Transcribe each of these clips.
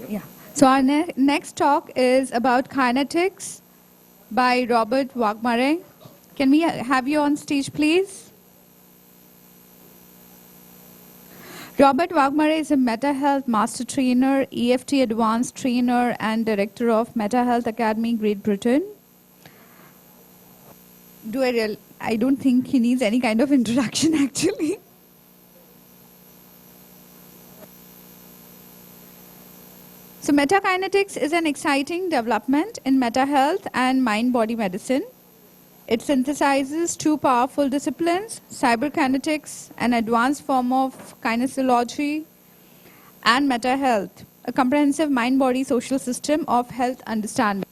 Yeah. So our next talk is about kinetics by Robert Waghmare. Can we have you on stage, please? Robert Waghmare is a Meta Health Master Trainer, EFT Advanced Trainer, and Director of Meta Health Academy, Great Britain. I don't think he needs any kind of introduction, actually. So META-Kinetics is an exciting development in meta health and mind-body medicine. It synthesizes two powerful disciplines, cyberkinetics, an advanced form of kinesiology, and meta health, a comprehensive mind-body social system of health understanding.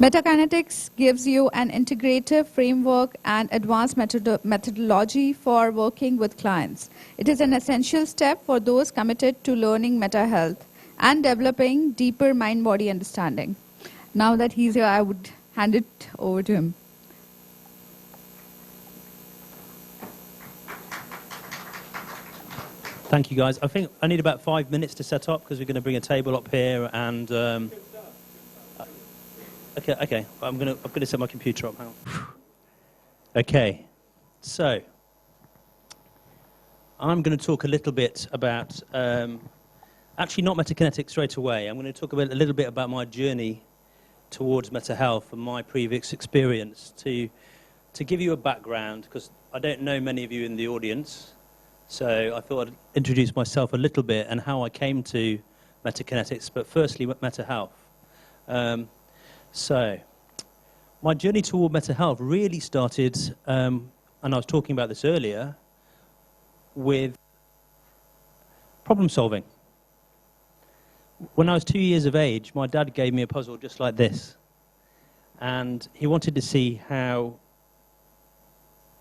META-Kinetics gives you an integrative framework and advanced methodology for working with clients. It is an essential step for those committed to learning meta health and developing deeper mind-body understanding. Now that he's here, I would hand it over to him. Thank you, guys. I think I need about 5 minutes to set up because we're going to bring a table up here and... Okay. I'm gonna set my computer up. Hang on. Okay, so I'm going to talk a little bit about actually not metakinetics straight away. I'm going to talk a little bit about my journey towards meta health and my previous experience to give you a background, because I don't know many of you in the audience. So I thought I'd introduce myself a little bit and how I came to metakinetics, but firstly meta health. So, my journey toward mental health really started, and I was talking about this earlier, with problem solving. When I was 2 years of age, my dad gave me a puzzle just like this. And he wanted to see how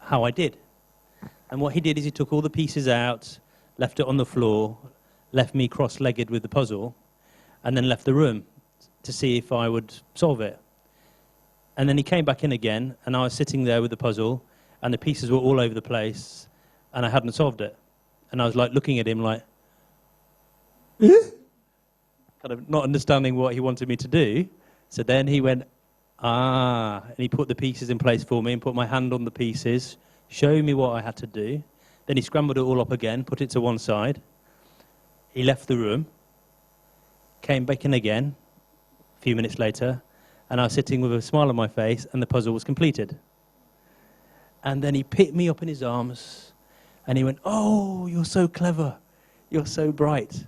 I did. And what he did is he took all the pieces out, left it on the floor, left me cross-legged with the puzzle, and then left the room to see if I would solve it. And then he came back in again, and I was sitting there with the puzzle, and the pieces were all over the place, and I hadn't solved it. And I was like looking at him like, kind of not understanding what he wanted me to do. So then he went, and he put the pieces in place for me and put my hand on the pieces, showing me what I had to do. Then he scrambled it all up again, put it to one side. He left the room, came back in again, a few minutes later, and I was sitting with a smile on my face, and the puzzle was completed. And then he picked me up in his arms, and he went, "Oh, you're so clever, you're so bright."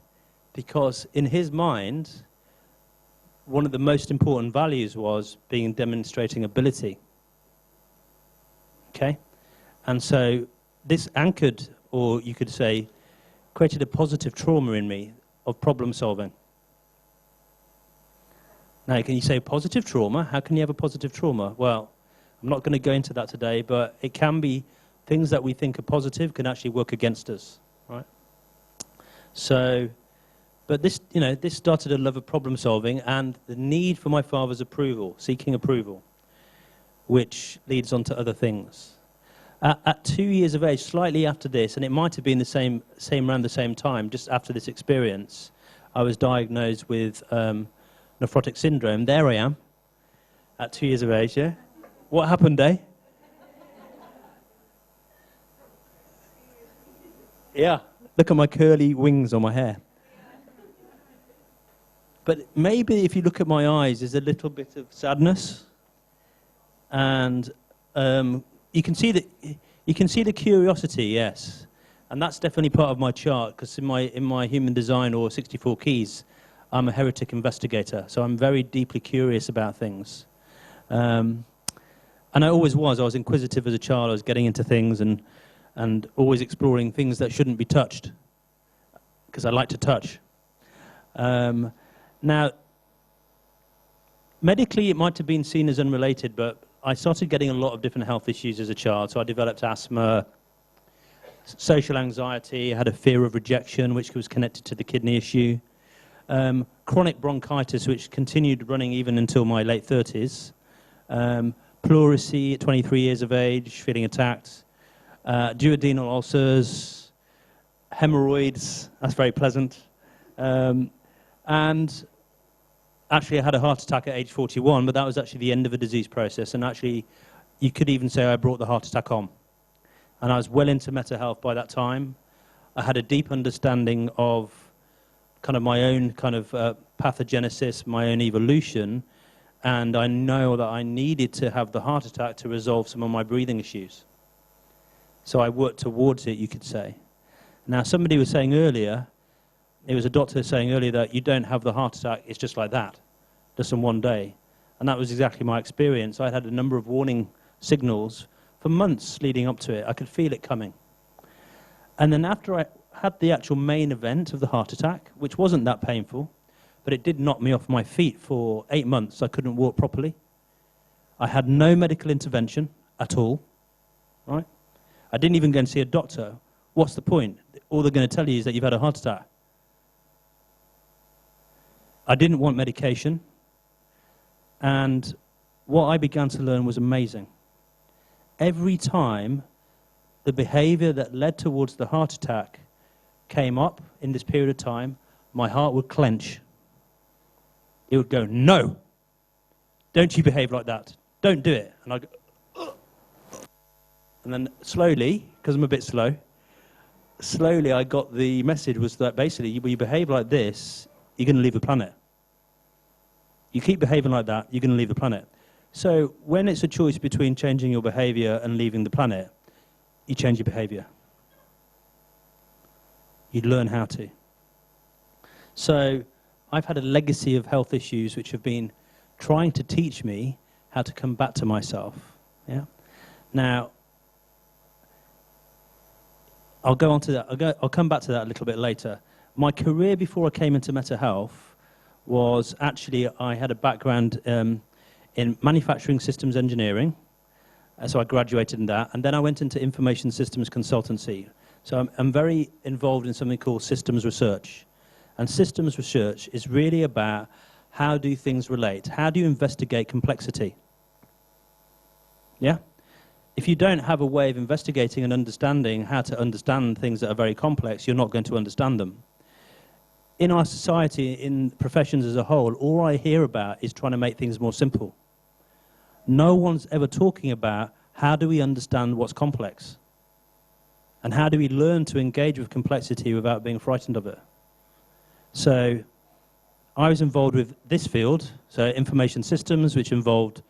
Because in his mind, one of the most important values was demonstrating ability. Okay? And so this anchored, or you could say, created a positive trauma in me of problem solving. Now, can you say positive trauma? How can you have a positive trauma? Well, I'm not going to go into that today, but it can be things that we think are positive can actually work against us, right? So, but this started a love of problem solving and the need for my father's approval, seeking approval, which leads on to other things. At 2 years of age, slightly after this, and it might have been the same around the same time, just after this experience, I was diagnosed with nephrotic syndrome. There I am, at 2 years of age, yeah? What happened, eh? Yeah, look at my curly wings on my hair. But maybe if you look at my eyes, there's a little bit of sadness. And you can see the curiosity, yes. And that's definitely part of my chart, because in my human design, or 64 keys, I'm a heretic investigator, so I'm very deeply curious about things. And I always was. I was inquisitive as a child. I was getting into things and always exploring things that shouldn't be touched, because I like to touch. Now, medically, it might have been seen as unrelated, but I started getting a lot of different health issues as a child. So I developed asthma, social anxiety, I had a fear of rejection, which was connected to the kidney issue. Chronic bronchitis, which continued running even until my late 30s. Pleurisy at 23 years of age, feeling attacked. Duodenal ulcers. hemorrhoids, that's very pleasant. And actually I had a heart attack at age 41, but that was actually the end of a disease process. And actually, you could even say I brought the heart attack on. And I was well into mental health by that time. I had a deep understanding of kind of my own kind of pathogenesis, my own evolution, and I know that I needed to have the heart attack to resolve some of my breathing issues. So I worked towards it, you could say. Now, somebody was saying earlier, it was a doctor saying earlier that you don't have the heart attack, it's just like that, just in one day. And that was exactly my experience. I had a number of warning signals for months leading up to it. I could feel it coming. And then after I had the actual main event of the heart attack, which wasn't that painful, but it did knock me off my feet for 8 months. I couldn't walk properly. I had no medical intervention at all, right? I didn't even go and see a doctor. What's the point? All they're going to tell you is that you've had a heart attack. I didn't want medication. And what I began to learn was amazing. Every time the behavior that led towards the heart attack came up in this period of time, my heart would clench. It would go, no, don't you behave like that. Don't do it. And I'd go, ugh. And then slowly, because I'm a bit slow, slowly I got the message was that basically when you behave like this, you're going to leave the planet. You keep behaving like that, you're going to leave the planet. So when it's a choice between changing your behavior and leaving the planet, you change your behavior. You learn how to. So I've had a legacy of health issues which have been trying to teach me how to come back to myself. Yeah. Now, I'll go on to that. I'll come back to that a little bit later. My career before I came into mental health was actually, I had a background in manufacturing systems engineering. So I graduated in that. And then I went into information systems consultancy. So I'm very involved in something called systems research. And systems research is really about how do things relate? How do you investigate complexity? Yeah? If you don't have a way of investigating and understanding how to understand things that are very complex, you're not going to understand them. In our society, in professions as a whole, all I hear about is trying to make things more simple. No one's ever talking about how do we understand what's complex? And how do we learn to engage with complexity without being frightened of it? So I was involved with this field, so information systems, which involved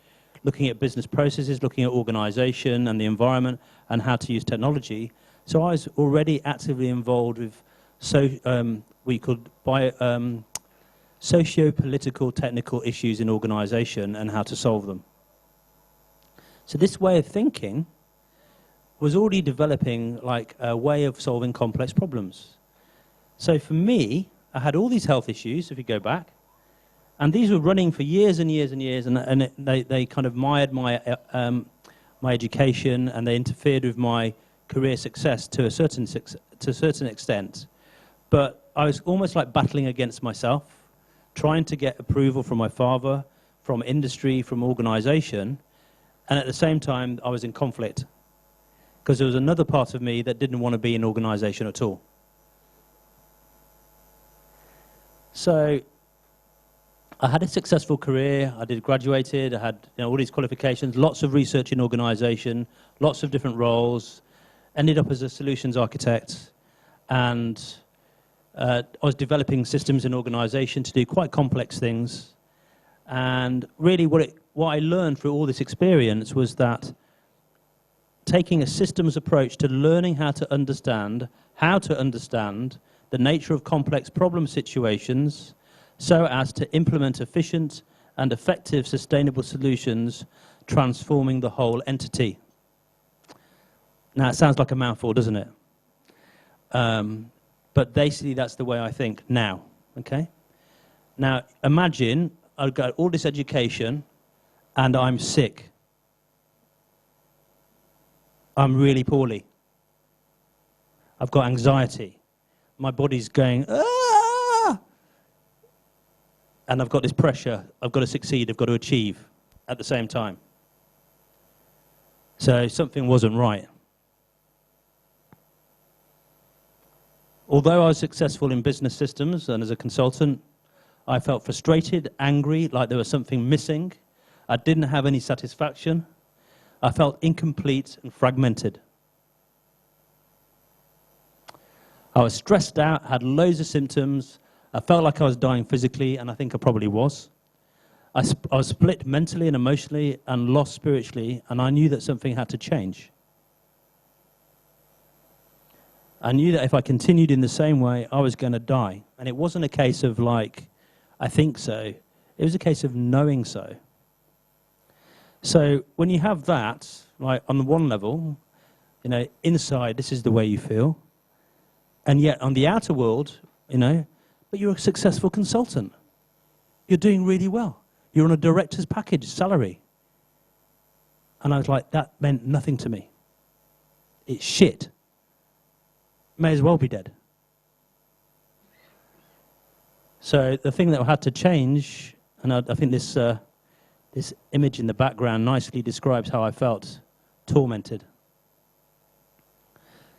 looking at business processes, looking at organization and the environment, and how to use technology. So I was already actively involved with socio-political technical issues in organization and how to solve them. So this way of thinking was already developing like a way of solving complex problems. So for me, I had all these health issues, if you go back, and these were running for years and years and years, and they kind of mired my education, and they interfered with my career success to a certain extent. But I was almost like battling against myself, trying to get approval from my father, from industry, from organization, and at the same time, I was in conflict, because there was another part of me that didn't want to be in organization at all. So I had a successful career. I graduated. I had all these qualifications, lots of research in organization, lots of different roles, ended up as a solutions architect, and I was developing systems in organization to do quite complex things. And really what I learned through all this experience was that taking a systems approach to learning how to understand the nature of complex problem situations so as to implement efficient and effective sustainable solutions, transforming the whole entity. Now, it sounds like a mouthful, doesn't it? But basically, that's the way I think now, okay? Now, imagine I've got all this education and I'm sick. I'm really poorly. I've got anxiety. My body's going, ah! And I've got this pressure. I've got to succeed. I've got to achieve at the same time. So something wasn't right. Although I was successful in business systems and as a consultant, I felt frustrated, angry, like there was something missing. I didn't have any satisfaction. I felt incomplete and fragmented. I was stressed out, had loads of symptoms. I felt like I was dying physically, and I think I probably was. I was split mentally and emotionally and lost spiritually, and I knew that something had to change. I knew that if I continued in the same way, I was going to die. And it wasn't a case of like, I think so. It was a case of knowing so. So when you have that, like on the one level, you know, inside, this is the way you feel. And yet on the outer world, you know, but you're a successful consultant. You're doing really well. You're on a director's package, salary. And I was like, that meant nothing to me. It's shit. May as well be dead. So the thing that had to change, and I think this image in the background nicely describes how I felt tormented.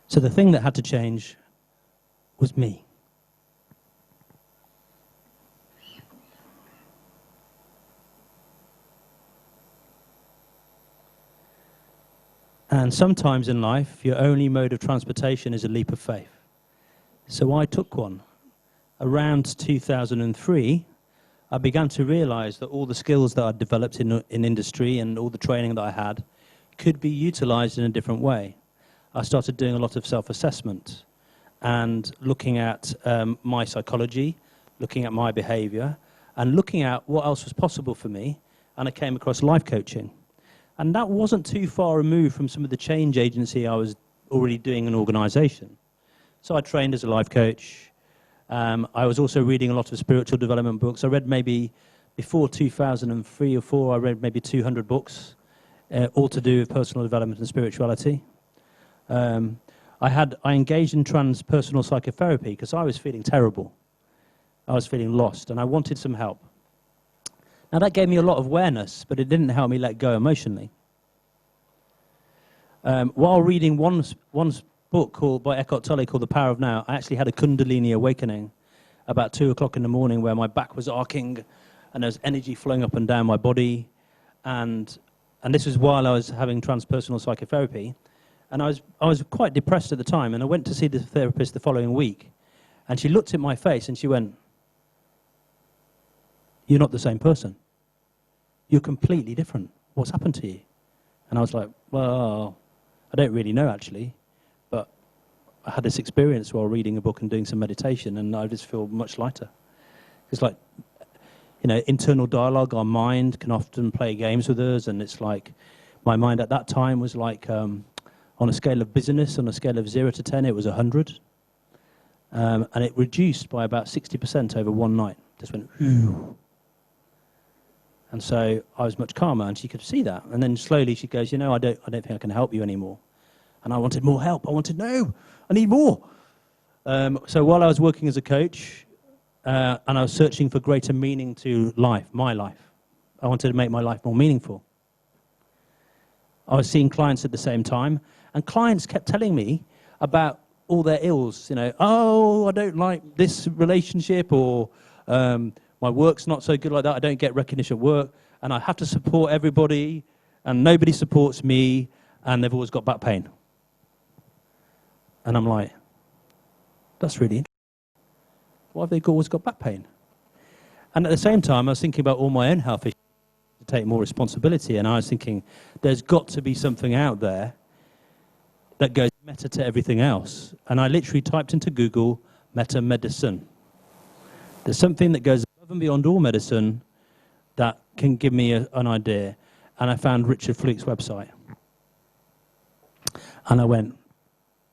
So the thing that had to change was me. And sometimes in life, your only mode of transportation is a leap of faith. So I took one. Around 2003, I began to realize that all the skills that I'd developed in industry and all the training that I had could be utilized in a different way. I started doing a lot of self-assessment and looking at my psychology, looking at my behavior, and looking at what else was possible for me, and I came across life coaching. And that wasn't too far removed from some of the change agency I was already doing in organization. So I trained as a life coach. I was also reading a lot of spiritual development books. I read maybe, before 2003 or 4, I read maybe 200 books, all to do with personal development and spirituality. I engaged in transpersonal psychotherapy because I was feeling terrible. I was feeling lost, and I wanted some help. Now, that gave me a lot of awareness, but it didn't help me let go emotionally. While reading one book by Eckhart Tolle called The Power of Now, I actually had a Kundalini awakening about 2 o'clock in the morning where my back was arcing and there was energy flowing up and down my body. And this was while I was having transpersonal psychotherapy. And I was quite depressed at the time, and I went to see the therapist the following week. And she looked at my face and she went, "You're not the same person. You're completely different. What's happened to you?" And I was like, well, I don't really know actually, but I had this experience while reading a book and doing some meditation, and I just feel much lighter. It's like, you know, internal dialogue, our mind can often play games with us, and it's like, my mind at that time was like, on a scale of busyness, on a scale of 0 to 10, it was 100. And it reduced by about 60% over one night. Just went, whew. And so I was much calmer, and she could see that. And then slowly she goes, "You know, I don't think I can help you anymore." And I wanted more help. I wanted, no, I need more. So while I was working as a coach, and I was searching for greater meaning to life, my life, I wanted to make my life more meaningful. I was seeing clients at the same time, and clients kept telling me about all their ills. You know, oh, I don't like this relationship, or my work's not so good like that, I don't get recognition at work, and I have to support everybody, and nobody supports me, and they've always got back pain. And I'm like, that's really interesting. Why have they always got back pain? And at the same time, I was thinking about all my own health issues, to take more responsibility, and I was thinking, there's got to be something out there that goes meta to everything else. And I literally typed into Google, meta medicine. There's something that goes above and beyond all medicine that can give me an idea. And I found Richard Fluke's website. And I went,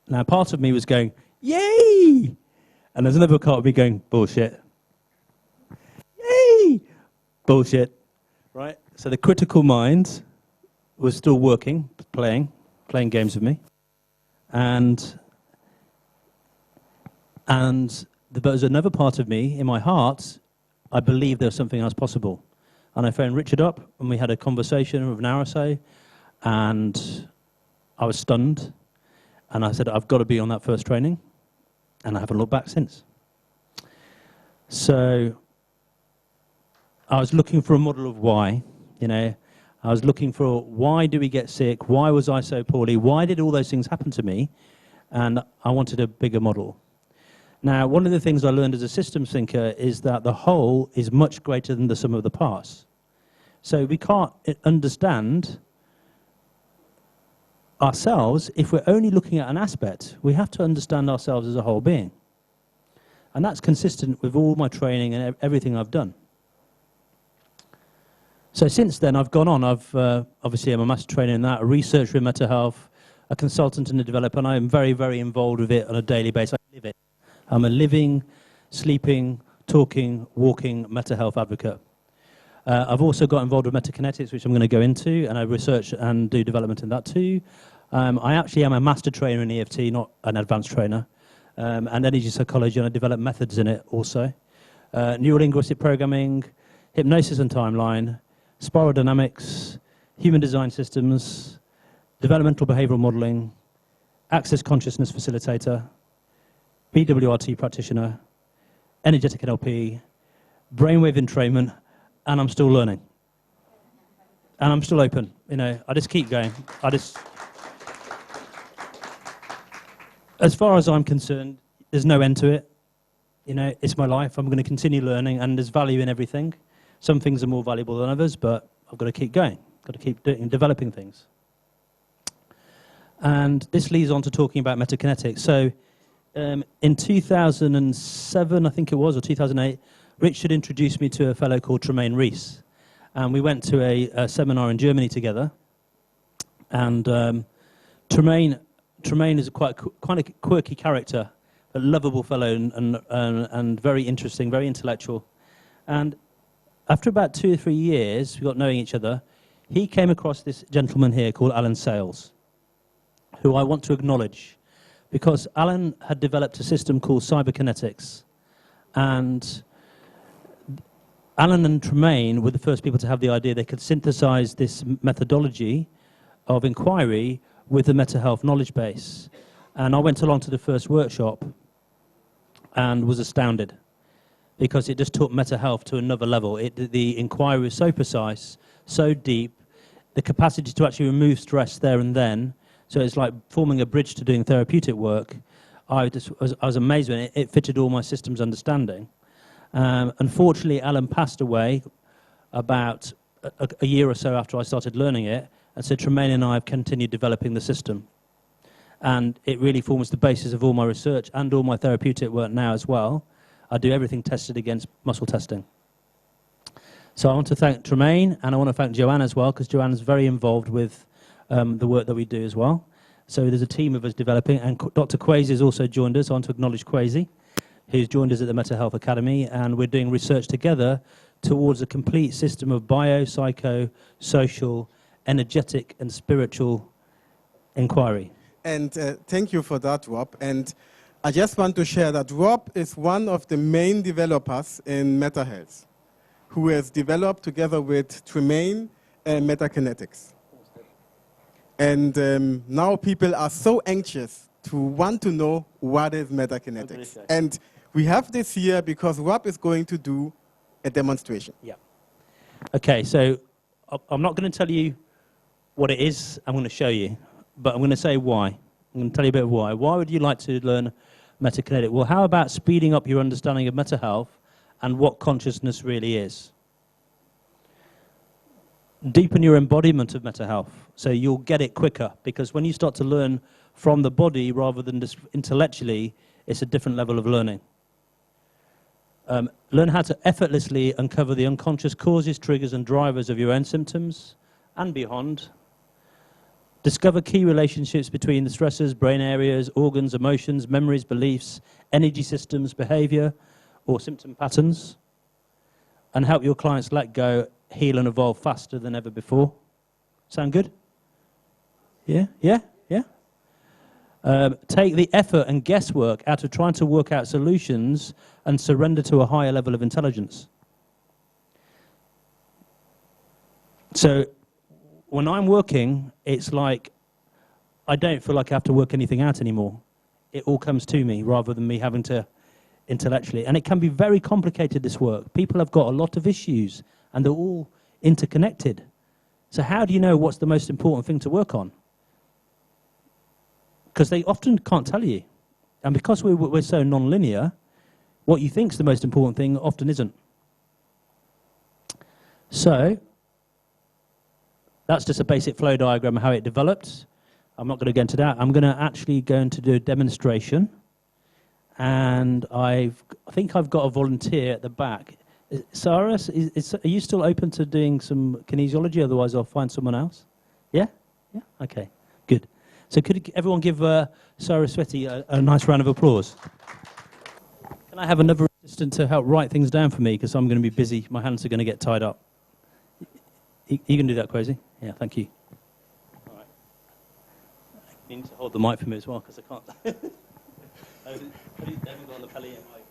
now part of me was going, yay! And there's another part of me going, bullshit. Yay! Bullshit. Right? So the critical mind was still working, playing games with me. And there was another part of me, in my heart, I believed there was something else possible. And I phoned Richard up, and we had a conversation of an hour or so, and I was stunned. And I said, I've got to be on that first training. And I haven't looked back since. So I was looking for a model of why, you know. I was looking for why do we get sick? Why was I so poorly? Why did all those things happen to me? And I wanted a bigger model. Now, one of the things I learned as a systems thinker is that the whole is much greater than the sum of the parts. So we can't understand ourselves if we're only looking at an aspect. We have to understand ourselves as a whole being. And that's consistent with all my training and everything I've done. So since then, I've gone on. Obviously, I'm a master trainer in that, a researcher in mental health, a consultant and a developer, and I'm very, very involved with it on a daily basis. I live it. I'm a living, sleeping, talking, walking mental health advocate. I've also got involved with META-Kinetics, which I'm going to go into, and I research and do development in that too. I actually am a master trainer in EFT, not an advanced trainer, and energy psychology, and I develop methods in it also. Neurolinguistic programming, hypnosis and timeline, spiral dynamics, human design systems, developmental behavioral modeling, access consciousness facilitator, BWRT practitioner, energetic NLP, brainwave entrainment, and I'm still learning. And I'm still open, you know, I just keep going. As far as I'm concerned, there's no end to it. You know, it's my life, I'm going to continue learning, and there's value in everything. Some things are more valuable than others, but I've got to keep going. Got to keep developing things. And this leads on to talking about META-Kinetics. So in 2007, I think it was, or 2008, Richard introduced me to a fellow called Tremaine Rees. And we went to a seminar in Germany together. And Tremaine is quite a quirky character, a lovable fellow and very interesting, very intellectual. And after about 2 or 3 years, we got knowing each other, he came across this gentleman here called Alan Sales, who I want to acknowledge, because Alan had developed a system called cyberkinetics. And Alan and Tremaine were the first people to have the idea they could synthesize this methodology of inquiry with the mental health knowledge base. And I went along to the first workshop and was astounded, because it just took mental health to another level. The inquiry was so precise, so deep, the capacity to actually remove stress there and then, so it's like forming a bridge to doing therapeutic work. I was amazed when it fitted all my systems understanding. Unfortunately, Alan passed away about a year or so after I started learning it, and so Tremaine and I have continued developing the system. And it really forms the basis of all my research and all my therapeutic work now as well. I do everything tested against muscle testing. So I want to thank Tremaine, and I want to thank Joanne as well, because Joanne is very involved with the work that we do as well. So there's a team of us developing, and Dr. Kwesi has also joined us. I want to acknowledge Kwesi, who's joined us at the Mental Health Academy, and we're doing research together towards a complete system of bio, psycho, social, energetic, and spiritual inquiry. And thank you for that, Rob. And I just want to share that Rob is one of the main developers in MetaHealth, who has developed together with Tremaine META-Kinetics. And now people are so anxious to want to know what is META-Kinetics. And we have this here because Rob is going to do a demonstration. Yeah. Okay, so I'm not going to tell you what it is, I'm going to show you, but I'm going to say why. I'm going to tell you a bit of why. Why would you like to learn META-Kinetics? Well, how about speeding up your understanding of mental health and what consciousness really is? Deepen your embodiment of mental health, so you'll get it quicker, because when you start to learn from the body rather than just intellectually, it's a different level of learning. Learn how to effortlessly uncover the unconscious causes, triggers, and drivers of your own symptoms and beyond. Discover key relationships between the stressors, brain areas, organs, emotions, memories, beliefs, energy systems, behavior, or symptom patterns. And help your clients let go, heal, and evolve faster than ever before. Sound good? Yeah? Yeah? Yeah? Take the effort and guesswork out of trying to work out solutions and surrender to a higher level of intelligence. So when I'm working, it's like I don't feel like I have to work anything out anymore. it all comes to me rather than me having to intellectually. And it can be very complicated, this work. People have got a lot of issues, and they're all interconnected. So how do you know what's the most important thing to work on? Because they often can't tell you. And because we're so non-linear, what you think is the most important thing often isn't. So that's just a basic flow diagram of how it developed. I'm not going to go into that. I'm going to actually go into do a demonstration. And I think I've got a volunteer at the back. Sarah, are you still open to doing some kinesiology? Otherwise, I'll find someone else. Yeah? Yeah? Okay, good. So could everyone give Saraswati a nice round of applause? Can I have another assistant to help write things down for me? Because I'm going to be busy. My hands are going to get tied up. You can do that, Crazy? Yeah, thank you. All right. You need to hold the mic for me as well, because I can't. I haven't got on the pelly yet, Mike.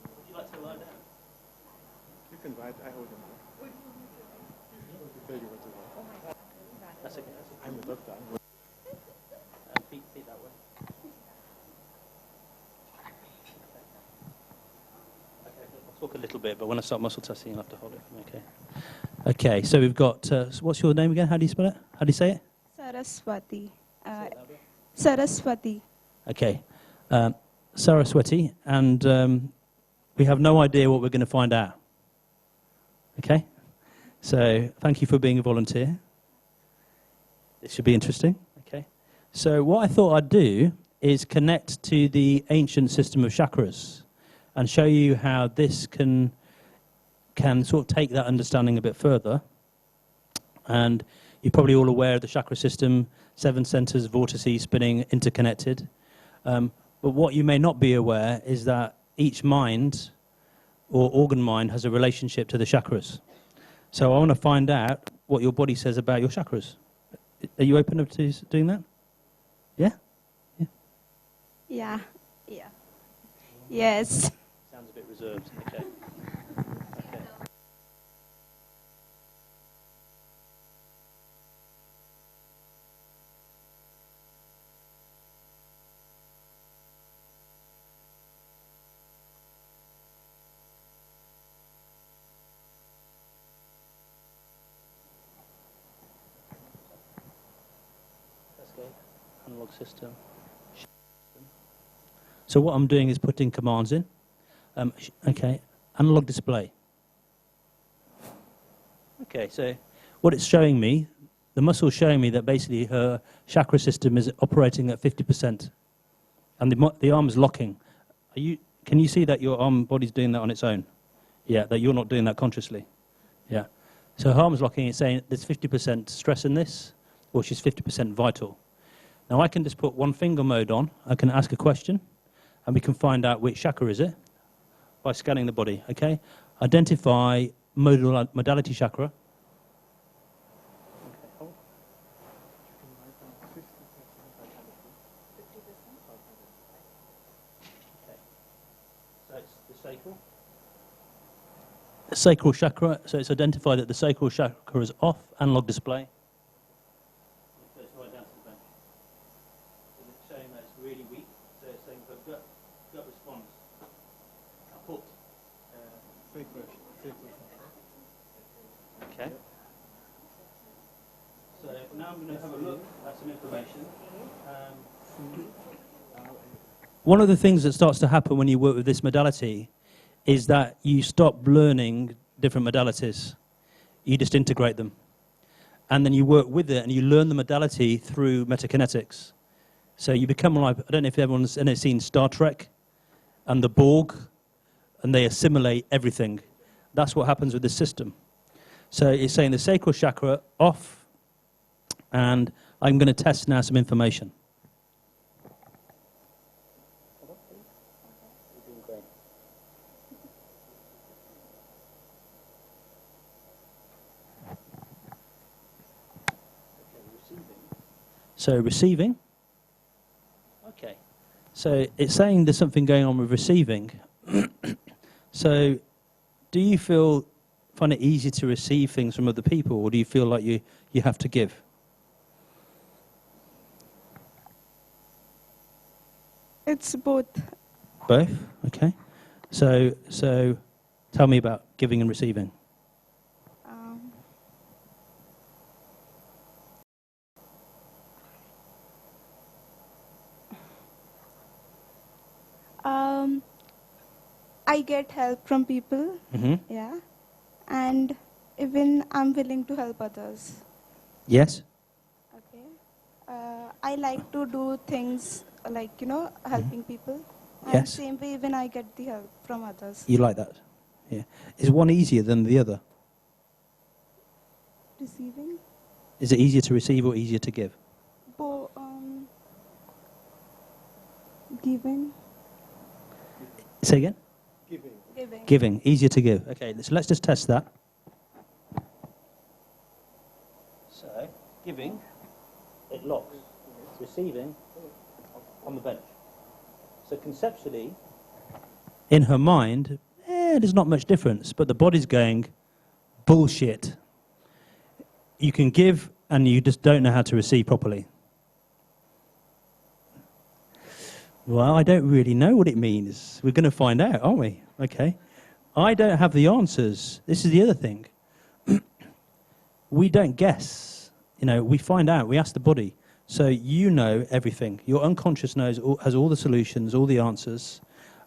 Would you like to lie down? You can write, I hold them. That's okay. I'm a doctor. Feet that way. Okay, I'll talk a little bit, but when I start muscle testing, you'll have to hold it for me, okay? Okay, so we've got, what's your name again? How do you spell it? How do you say it? Saraswati. Saraswati. Okay. Saraswati, and we have no idea what we're going to find out. Okay? So thank you for being a volunteer. This should be interesting. Okay. So what I thought I'd do is connect to the ancient system of chakras and show you how this can sort of take that understanding a bit further. And you're probably all aware of the chakra system, 7 centers, vortices spinning, interconnected. But what you may not be aware is that each mind or organ mind has a relationship to the chakras. So I want to find out what your body says about your chakras. Are you open to doing that? Yeah? Yeah. Yeah. Yeah. Yes. Sounds a bit reserved. Okay. Okay. Analog system. So what I'm doing is putting commands in. Okay, analog display. Okay, so what it's showing me, the muscle is showing me that basically her chakra system is operating at 50%, and the arm is locking. Can you see that your arm body's doing that on its own? Yeah, that you're not doing that consciously. Yeah. So her arm is locking. It's saying there's 50% stress in this, or she's 50% vital. Now I can just put one finger mode on, I can ask a question, and we can find out which chakra is it by scanning the body, okay? Identify modality chakra. So it's the sacral. The sacral chakra, so it's identified that the sacral chakra is off, analog display. Really weak, so it's saying for gut response. I put okay. So now I'm going to have a look at some information. One of the things that starts to happen when you work with this modality is that you stop learning different modalities. You just integrate them. And then you work with it and you learn the modality through META-Kinetics. So you become like, I don't know if everyone's seen Star Trek and the Borg, and they assimilate everything. That's what happens with this system. So it's saying the sacral chakra off, and I'm going to test now some information. So receiving. Okay. So it's saying there's something going on with receiving. So do you find it easy to receive things from other people, or do you feel like you have to give? It's both. Both? Okay. So tell me about giving and receiving. I get help from people, Mm-hmm. yeah, and even I'm willing to help others. Yes? Okay. I like to do things like, helping people. And Yes. same way, even I get the help from others. You like that? Yeah. Is one easier than the other? Receiving? Is it easier to receive or easier to give? Giving. Say again? Giving. Giving. Easier to give. Okay, so let's just test that. So, giving, it locks. Receiving, on the bench. So conceptually, in her mind, there's not much difference, but the body's going, bullshit. You can give and you just don't know how to receive properly. Well, I don't really know what it means. We're going to find out, aren't we? Okay. I don't have the answers. This is the other thing. We don't guess. We find out. We ask the body. So you know everything. Your unconscious has all the solutions, all the answers.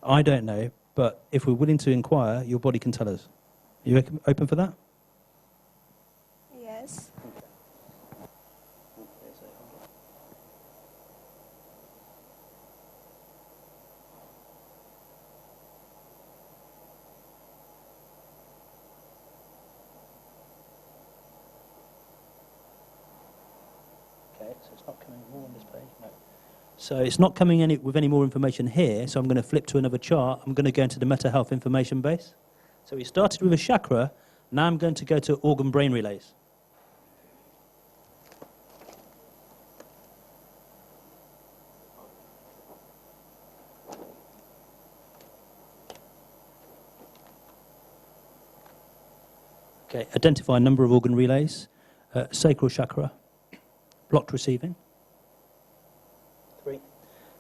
I don't know. But if we're willing to inquire, your body can tell us. Are you open for that? Yes. Okay, so it's not coming more on this page? No. So it's not coming with any more information here, so I'm going to flip to another chart. I'm going to go into the Meta Health information base. So we started with a chakra, now I'm going to go to organ-brain relays. Okay, identify a number of organ relays. Sacral chakra, blocked receiving.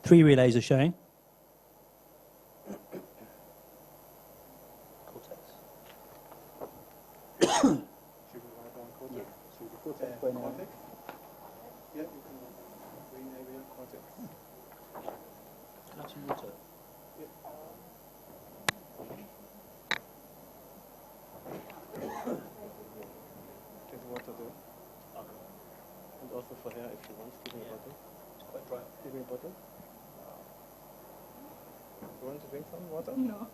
3 relays are showing. Cortex. Should we write down cortex? Should we put cortex? Yeah, you can. Brain area, cortex. Can I have some water? Get water there. And also for hair if you want. Give me a bottle. It's quite dry. Give me a bottle. You want to drink some water? No.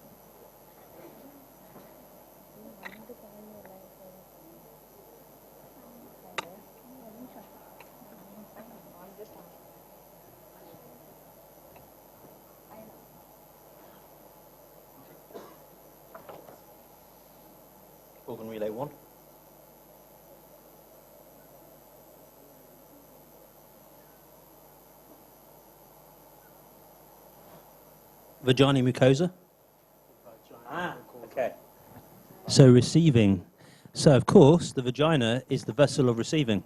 Organ relay 1. Vagina mucosa. Okay. So receiving. So of course the vagina is the vessel of receiving,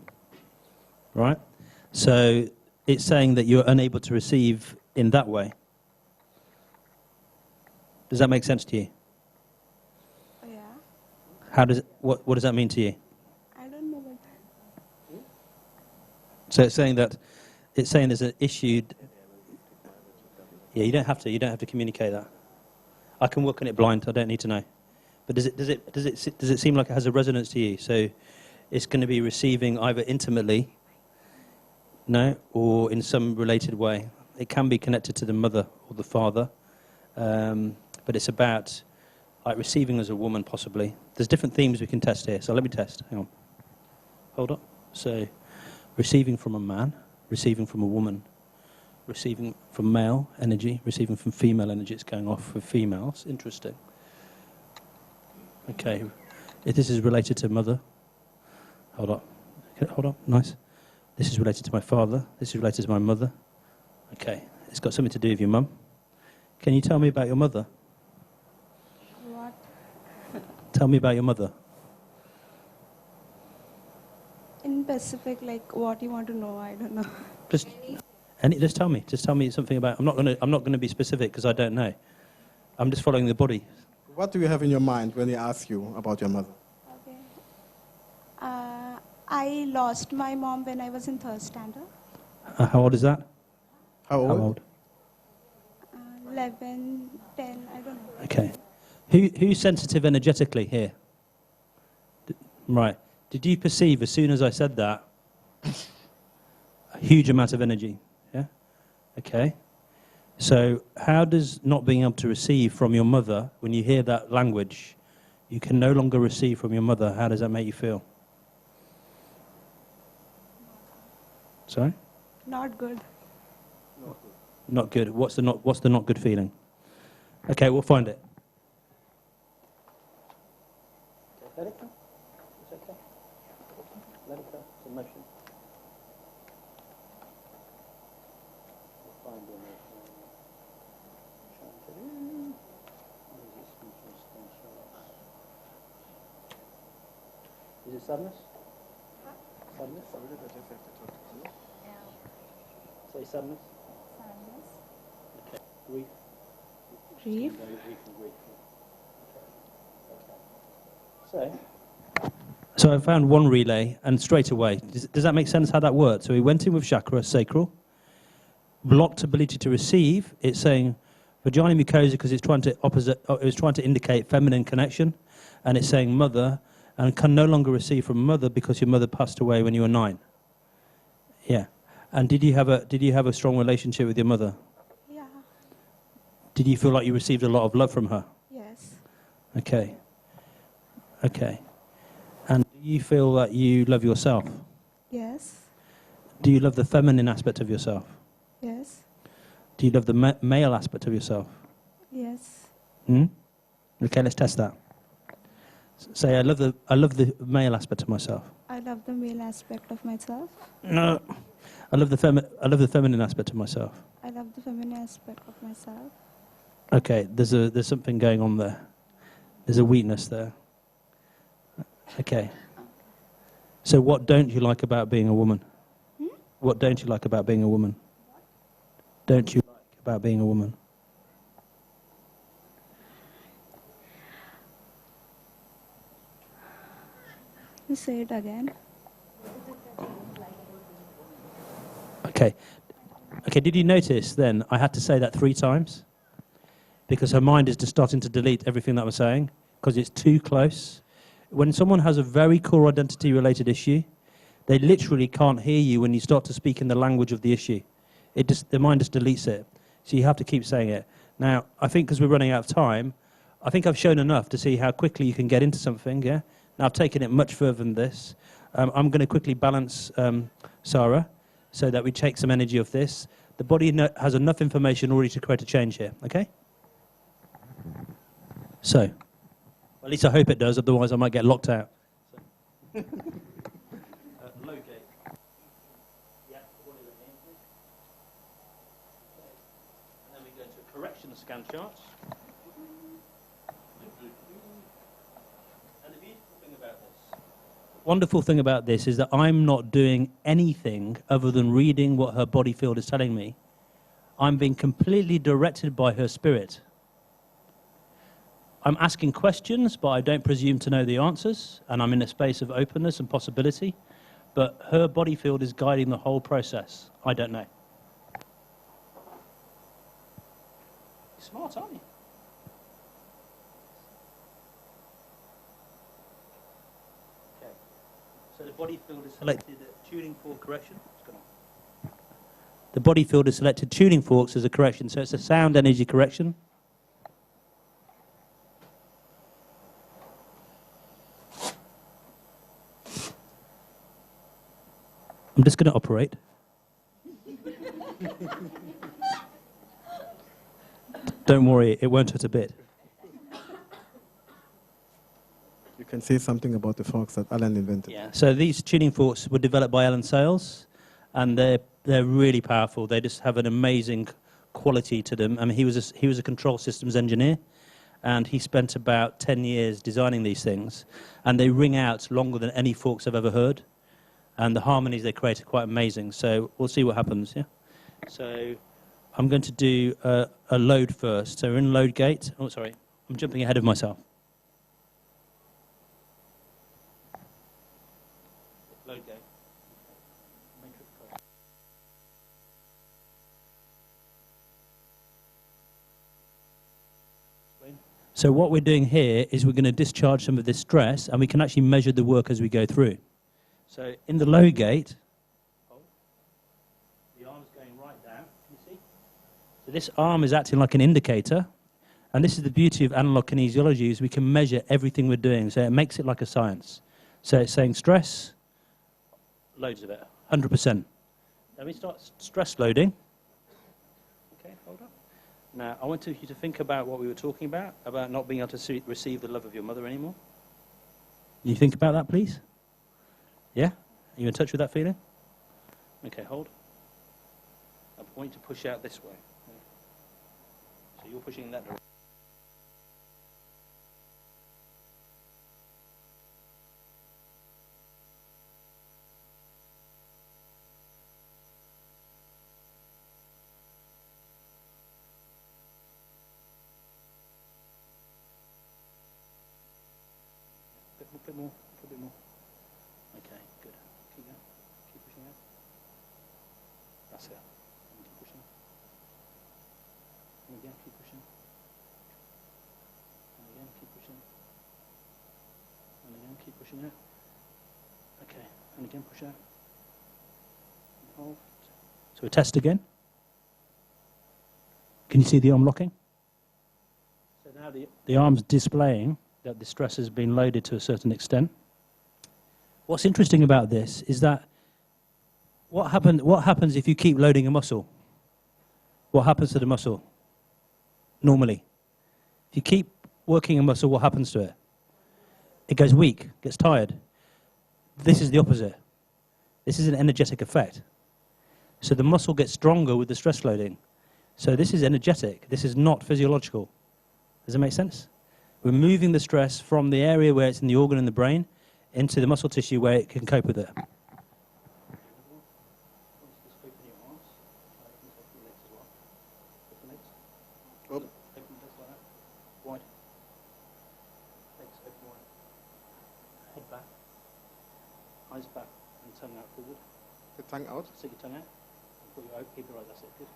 right? So it's saying that you're unable to receive in that way. Does that make sense to you? Yeah. What does that mean to you? I don't know what. So it's saying there's an issue. Yeah, you don't have to communicate that. I can work on it blind. I don't need to know. But does it seem like it has a resonance to you? So it's going to be receiving either intimately, no, or in some related way. It can be connected to the mother or the father, but it's about like receiving as a woman possibly. There's different themes we can test here. So let me test. Hang on. Hold up. So receiving from a man, receiving from a woman, receiving from male energy, receiving from female energy. It's going off for females. Interesting. Okay. If this is related to mother, hold up. Okay, hold up. Nice. This is related to my father. This is related to my mother. Okay. It's got something to do with your mum. Can you tell me about your mother? What? Tell me about your mother. In specific, like what you want to know, I don't know. Just Just tell me something about. I'm not going to be specific because I don't know. I'm just following the body. What do you have in your mind when he asks you about your mother? Okay. I lost my mom when I was in 3rd standard. How old is that? How old? How old? 11, 10, I don't know. Okay. Who's sensitive energetically here? Right. Did you perceive as soon as I said that a huge amount of energy? Yeah? Okay. So how does not being able to receive from your mother, when you hear that language, you can no longer receive from your mother, how does that make you feel? Sorry? Not good. Not good. What's the not good feeling? Okay, we'll find it. Let it go. It's okay. Let it go. It's emotion. We'll find the emotion. Is it sadness? Sadness? Say sadness. Okay. Grief. Grief. So I found one relay, and straight away, does that make sense how that worked? So we went in with chakra, sacral, blocked ability to receive. It's saying vagina mucosa because it's trying to indicate feminine connection, and it's saying mother, and can no longer receive from mother because your mother passed away when you were 9. Yeah. And did you have a strong relationship with your mother? Yeah. Did you feel like you received a lot of love from her? Yes. Okay. Okay. And do you feel that you love yourself? Yes. Do you love the feminine aspect of yourself? Yes. Do you love the male aspect of yourself? Yes. Okay, let's test that. Say, I love the male aspect of myself. I love the male aspect of myself. No. I love the feminine aspect of myself. I love the feminine aspect of myself. Okay, there's something going on there. There's a weakness there. Okay. So what don't you like about being a woman? What don't you like about being a woman? Don't you like about being a woman? You say it again. Okay. Okay, did you notice then I had to say that 3 times? Because her mind is just starting to delete everything that I'm saying because it's too close. When someone has a very core identity related issue, they literally can't hear you when you start to speak in the language of the issue. The mind just deletes it. So you have to keep saying it. Now, I think because we're running out of time, I think I've shown enough to see how quickly you can get into something, yeah? Now, I've taken it much further than this. I'm going to quickly balance Sarah so that we take some energy of this. The body has enough information already to create a change here, okay? So, at least I hope it does, otherwise I might get locked out. Low gate. Yeah, what is it? And then we go to correction scan charts. And the beautiful thing about this, wonderful thing about this is that I'm not doing anything other than reading what her body field is telling me. I'm being completely directed by her spirit. I'm asking questions, but I don't presume to know the answers, and I'm in a space of openness and possibility, but her body field is guiding the whole process. I don't know. You're smart, aren't you? Okay. So the body field is selected tuning fork correction. What's going on? The body field is selected tuning forks as a correction, so it's a sound energy correction. I'm just going to operate. Don't worry, it won't hurt a bit. You can say something about the forks that Alan invented. Yeah. So these tuning forks were developed by Alan Sales, and they're really powerful. They just have an amazing quality to them. I mean, he was a control systems engineer, and he spent about 10 years designing these things, and they ring out longer than any forks I've ever heard. And the harmonies they create are quite amazing. So we'll see what happens, yeah? So I'm going to do a load first. So we're in load gate. Oh, sorry. I'm jumping ahead of myself. Load gate. So what we're doing here is we're going to discharge some of this stress, and we can actually measure the work as we go through. So in the load gate, the arm's going right down, you see? So this arm is acting like an indicator, and this is the beauty of analog kinesiology, is we can measure everything we're doing, so it makes it like a science. So it's saying stress, loads of it, 100%. Then we start stress loading. Okay, hold on. Now, I want you to think about what we were talking about not being able to receive the love of your mother anymore. Can you think about that, please? Yeah? Are you in touch with that feeling? Okay, hold. I want you to push out this way. So you're pushing in that direction. A bit more, a bit more. Okay, good. Keep going. Keep pushing out. That's it. And keep pushing. And again, keep pushing. And again, keep pushing. And again, keep pushing out. Okay, and again, push out. And hold. So we test again. Can you see the arm locking? So now the arm's displaying that the stress has been loaded to a certain extent. What's interesting about this is that what happens if you keep loading a muscle? What happens to the muscle? Normally. If you keep working a muscle, what happens to it? It goes weak, gets tired. This is the opposite. This is an energetic effect. So the muscle gets stronger with the stress loading. So this is energetic. This is not physiological. Does that make sense? We're moving the stress from the area where it's in the organ in the brain into the muscle tissue where it can cope with it. Oh. Wide. Legs open wide. Head back. Eyes back and tongue out forward. The tongue out. Stick your tongue out. And put your eye, keep your eyes, that's it. Good.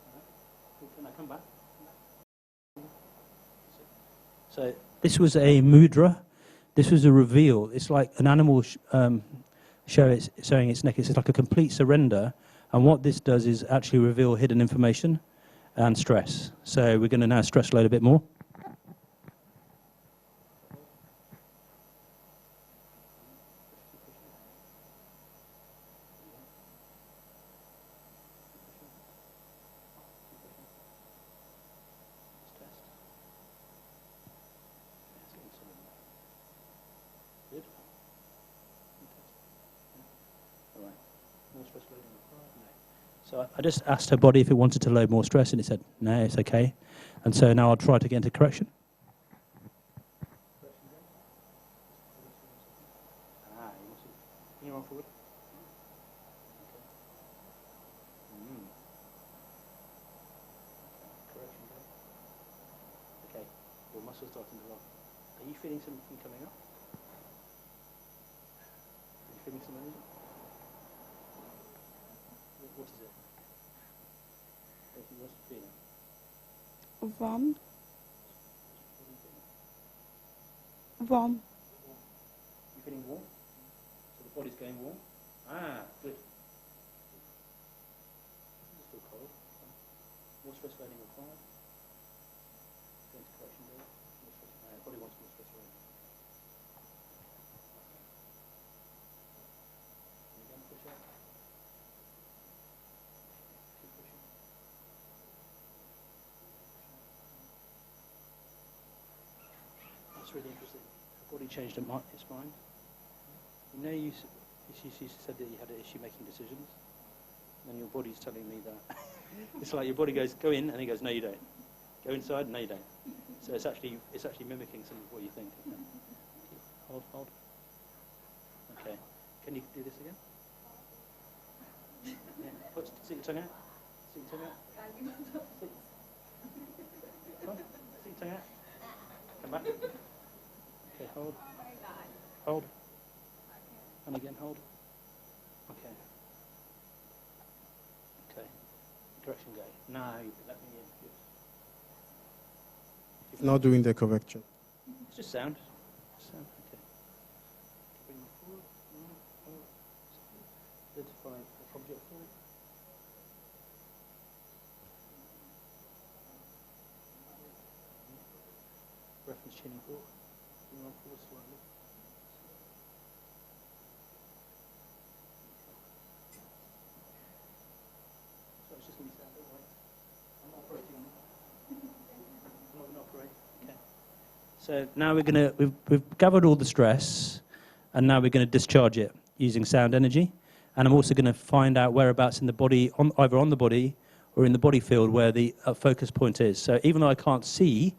All right. Now come back. So this was a mudra. This was a reveal. It's like an animal showing its neck. It's like a complete surrender. And what this does is actually reveal hidden information and stress. So we're going to now stress load a bit more. Good. All right. More stress loading required? No. So I just asked her body if it wanted to load more stress, and it said, no, it's okay. And so now I'll try to get into correction. You want to bring your arm forward. Okay. Correction go. Okay, your muscle's starting to lock. Are you feeling something coming up? Are you feeling some energy? What is it? What's the feeling? Warm. Warm. You feeling warm? So the body's going warm? Ah, good. It's still cold. More stress loading required. Go into correction there. More stress. Body wants more stress loading. And again, push out. Keep pushing. That's really interesting. The body changed its mind. You know, you said that you had an issue making decisions, and your body's telling me that. It's like your body goes, go in, and it goes, no, you don't. Go inside, no, you don't. So it's actually mimicking some of what you think. Okay. Hold. Okay. Can you do this again? Yeah. Stick your tongue out. Stick your tongue out. Come on, stick your tongue out. Come back. Okay, hold. Hold. And again, hold. Okay. Okay. Correction gate. Now you can let me in. Good. It's not doing the correction. It's just sound. Sound. Okay. Bring it forward. Forward. Identify the object forward. Reference tuning forward. Bring on forward slightly. So it's just going to be sound, don't worry. I'm not operating on it. I'm not going to operate. Okay. So now we've gathered all the stress, and now we're going to discharge it using sound energy. And I'm also going to find out whereabouts in the body, either on the body or in the body field, where the focus point is. So even though I can't see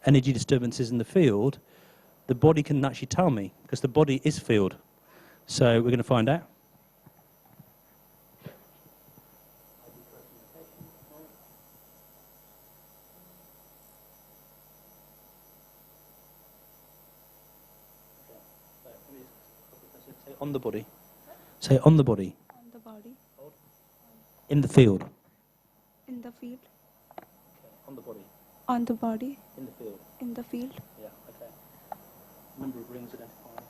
energy disturbances in the field, the body can actually tell me, because the body is field. So we're going to find out. Say on the body. Say on the body. On the body. In the field. In the field. Okay. On the body. On the body. In the field. In the field. Yeah, okay. Number of rings identified.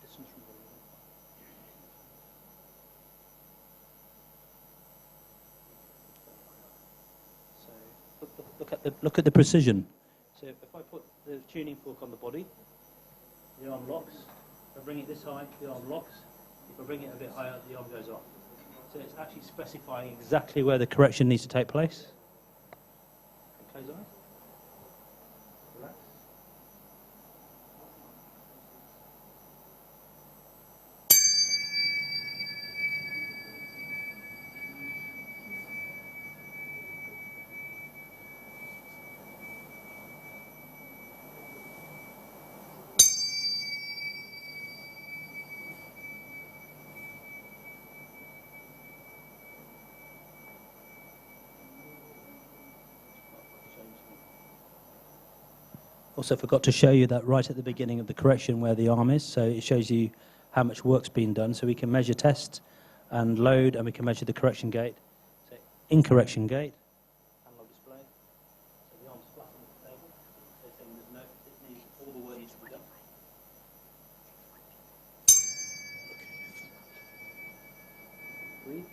Distance from body. So look at the precision. So if I put the tuning fork on the body, the arm locks. If I bring it this high, the arm locks. If I bring it a bit higher, the arm goes off. So it's actually specifying exactly where the correction needs to take place. Close eyes. Relax. Also forgot to show you that right at the beginning of the correction where the arm is, so it shows you how much work's been done. So we can measure test and load, and we can measure the correction gate. So in correction gate, analog display. So the arm's flat on the table. So it's saying there's no, it needs, all the work needs to be done. Breathe.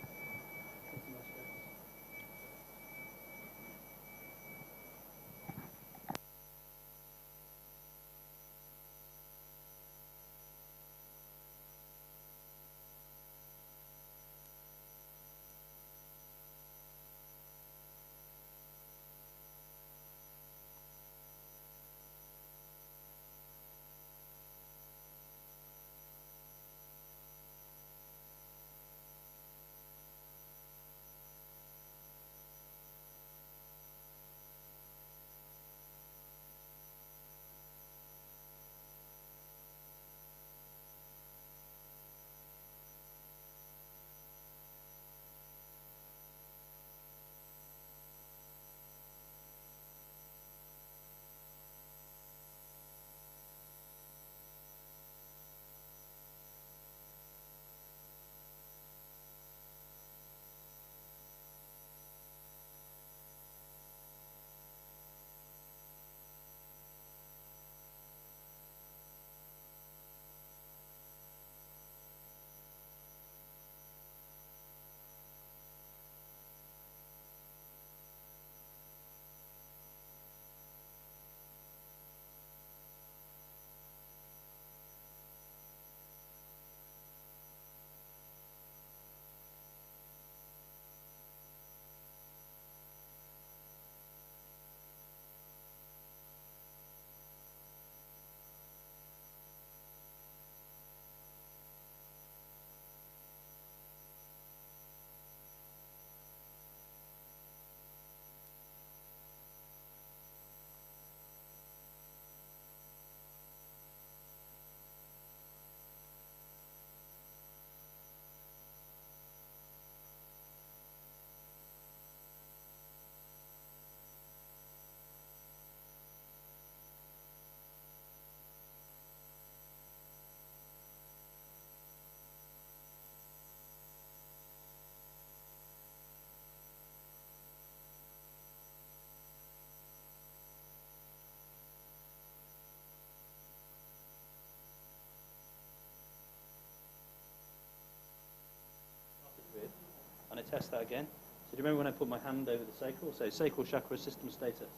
to test that again. So do you remember when I put my hand over the sacral? So sacral chakra system status.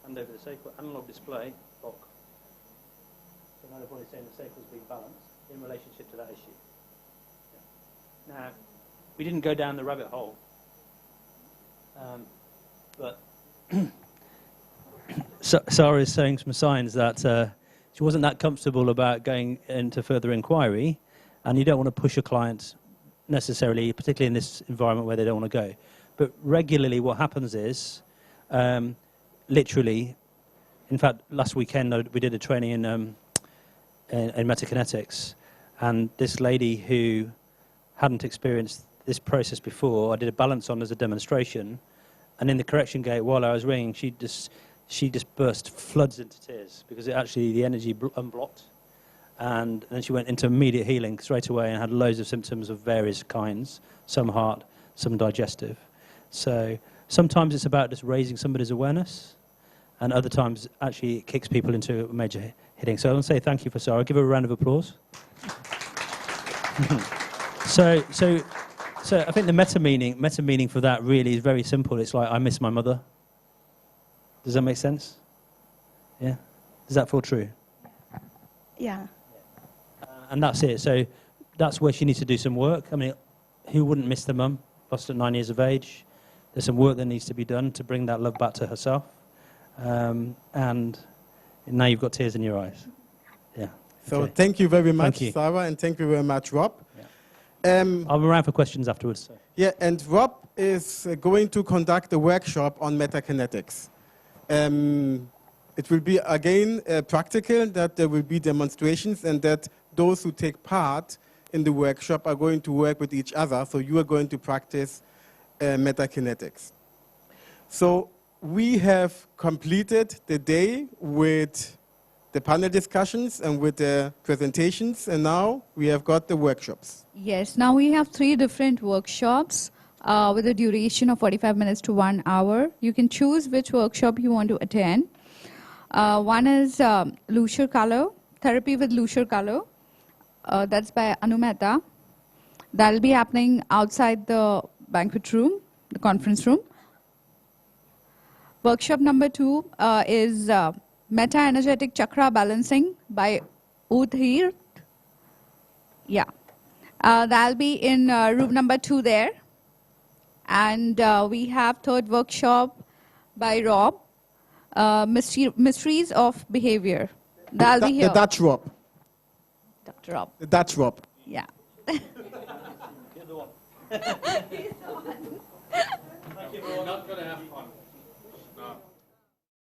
Hand over the sacral, analog display, lock. So now the body's saying the sacral is being balanced in relationship to that issue. Yeah. Now, we didn't go down the rabbit hole, but Sarah is showing some signs that she wasn't that comfortable about going into further inquiry, and you don't want to push a client necessarily, particularly in this environment where they don't want to go. But regularly what happens is, literally, in fact, last weekend we did a training in META-Kinetics, and this lady who hadn't experienced this process before, I did a balance on as a demonstration, and in the correction gate while I was ringing, she just burst floods into tears because the energy unblocked, and then she went into immediate healing straight away and had loads of symptoms of various kinds, some heart, some digestive. So sometimes it's about just raising somebody's awareness, and other times actually it kicks people into major hitting. So I want to say thank you for Sarah. Give her a round of applause. So I think the meta meaning for that really is very simple. It's like, I miss my mother. Does that make sense? Yeah? Does that feel true? Yeah. And that's it. So that's where she needs to do some work. I mean, who wouldn't miss the mum, lost at 9 years of age? There's some work that needs to be done to bring that love back to herself. And now you've got tears in your eyes. Yeah. So Okay. thank you very much, Thank you. Sarah, and thank you very much, Rob. I'll be around for questions afterwards. So. Yeah, and Rob is going to conduct a workshop on META-Kinetics. It will be, again, practical, that there will be demonstrations, and that those who take part in the workshop are going to work with each other, so you are going to practice META-Kinetics. So we have completed the day with the panel discussions and with the presentations, and now we have got the workshops. Yes, now we have 3 different workshops with a duration of 45 minutes to 1 hour. You can choose which workshop you want to attend. One is Lucier Color, Therapy with Lucier Color. That's by Anu Mehta. That'll be happening outside the banquet room, the conference room. Workshop number 2 is Meta-Energetic Chakra Balancing by Udhir. Yeah. That'll be in room number 2 there. And we have 3rd workshop by Rob, Mysteries of Behavior. That'll be here. The Dutch Rob. Dr. Rob. The Dutch Rob. Yeah. You're the one. Not going to have fun.